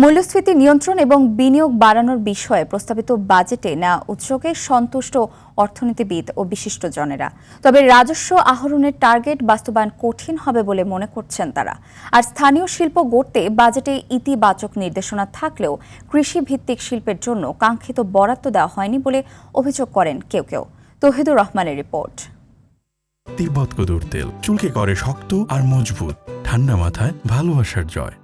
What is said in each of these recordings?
মূল্যস্ফীতি নিয়ন্ত্রণ এবং বিনিয়োগ বাড়ানোর বিষয়ে প্রস্তাবিত বাজেটে নেওয়া উদ্যোগে সন্তুষ্ট অর্থনীতিবিদ ও বিশিষ্টজনেরা। তবে রাজস্ব আহরণের টার্গেট বাস্তবায়ন কঠিন হবে বলে মনে করছেন তারা। আর স্থানীয় শিল্প গড়তে বাজেটে ইতিবাচক নির্দেশনা থাকলেও কৃষিভিত্তিক শিল্পের জন্য কাঙ্ক্ষিত বরাদ্দ দেওয়া হয়নি বলে অভিযোগ করেন কেউ কেউ। তৌহিদুর রহমানের রিপোর্ট। তিব্বত কদুর তেল চুলকে করে শক্ত আর মজবুত, ঠান্ডা মাথায় ভালোবাসার জয়।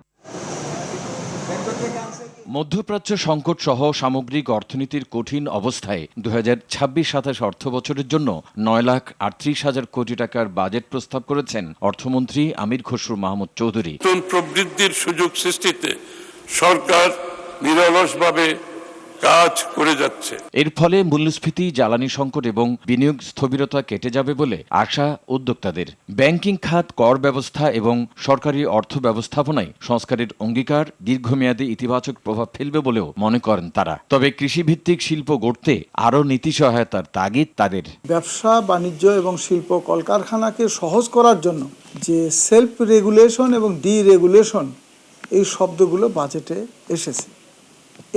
মধ্যপ্রাচ্য সংকট সহ সামগ্রিক অর্থনীতির কঠিন অবস্থায় 2026-27 অর্থ বছরের জন্য 9,38,000 কোটি টাকার বাজেট প্রস্তাব করেছেন অর্থমন্ত্রী আমির খসরু মাহমুদ চৌধুরী। নতুন প্রবৃদ্ধির সুযোগ সৃষ্টিতে সরকার নিরলসভাবে কাজ করে যাচ্ছে। এর ফলে মূল্যস্ফীতি, জ্বালানি সংকট এবং বিনিয়োগ স্থবিরতা কেটে যাবে বলে আশা উদ্যোক্তাদের। ব্যাংকিং খাত, কর ব্যবস্থা এবং সরকারি অর্থ ব্যবস্থাপনায় সংস্কারের অঙ্গীকার দীর্ঘমেয়াদী ইতিবাচক প্রভাব ফেলবে বলেও মনে করেন তারা। তবে কৃষিভিত্তিক শিল্প গড়তে আরও নীতি সহায়তার তাগিদ তাদের। ব্যবসা বাণিজ্য এবং শিল্প কলকারখানাকে সহজ করার জন্য যে সেলফ রেগুলেশন এবং ডিরেগুলেশন, এই শব্দগুলো বাজেটে এসেছে,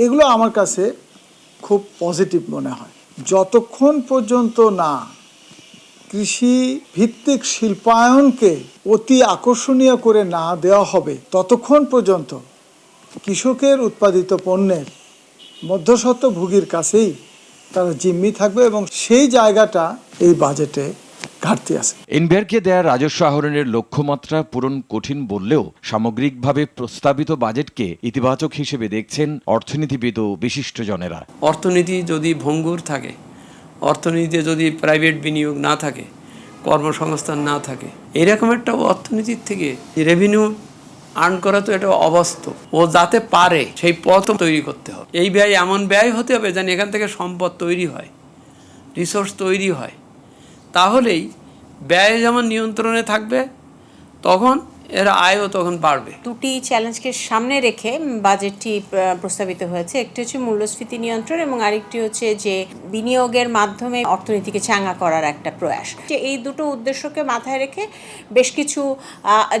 এগুলো আমার কাছে খুব পজিটিভ মনে হয়। যতক্ষণ পর্যন্ত না কৃষি ভিত্তিক শিল্পায়নকে অতি আকর্ষণীয় করে না দেওয়া হবে, ততক্ষণ পর্যন্ত কৃষকের উৎপাদিত পণ্যের মধ্যস্বত্বভোগীর কাছেই তারা জিম্মি থাকবে এবং সেই জায়গাটা এই বাজেটে ঘাটতি আছে। এনবিআরকে দেয়া রাজস্ব আহরণের লক্ষ্যমাত্রা পূরণ কঠিন বললেও সামগ্রিকভাবে প্রস্তাবিত বাজেটকে ইতিবাচক হিসেবে দেখছেন অর্থনীতিবিদ ও বিশিষ্টজনেরা। অর্থনীতি যদি ভঙ্গুর থাকে, অর্থনীতিতে যদি প্রাইভেট বিনিয়োগ না থাকে, কর্মসংস্থান না থাকে, এরকম একটা অর্থনীতির থেকে রেভিনিউ আর্ন করা তো এটা অবাস্তব। ও যাতে পারে সেই পথ তৈরি করতে হবে। এই ব্যয় এমন ব্যয় হতে হবে যেন এখান থেকে সম্পদ তৈরি হয়, রিসোর্স তৈরি হয়। তাহলেই ব্যয় যেমন নিয়ন্ত্রণে থাকবে, তখন এর আয়ও তখন বাড়বে। দুটি চ্যালেঞ্জকে সামনে রেখে বাজেটটি প্রস্তাবিত হয়েছে। একটি হচ্ছে মূল্যস্ফীতি নিয়ন্ত্রণ এবং আরেকটি হচ্ছে যে বিনিয়োগের মাধ্যমে অর্থনীতিকে চাঙ্গা করার একটা প্রয়াস। যে এই দুটো উদ্দেশ্যকে মাথায় রেখে বেশ কিছু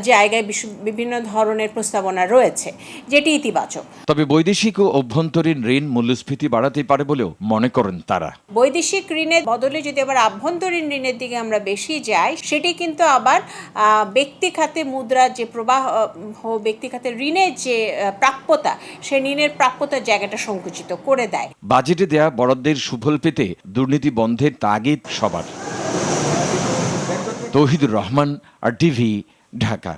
জায়গায় বিভিন্ন ধরনের প্রস্তাবনা রয়েছে, যেটি ইতিবাচক। তবে বৈদেশিক ও অভ্যন্তরীণ ঋণ মূল্যস্ফীতি বাড়াতে পারে বলেও মনে করেন তারা। বৈদেশিক ঋণের বদলে যদি আবার আভ্যন্তরীণ ঋণের দিকে আমরা বেশি যাই, সেটি কিন্তু আবার ব্যক্তি খাতে মুদ্রা যে প্রবাহ, ব্যক্তি খাতে ঋণের যে প্রাপ্যতা, সে ঋণের প্রাপ্যতার জায়গাটা সংকুচিত করে দেয়। বাজেটে দেয়া বরাদ্দের সুফল পেতে দুর্নীতি বন্ধের তাগিদ সবার। তৌহিদুর রহমান, RTV, ঢাকা।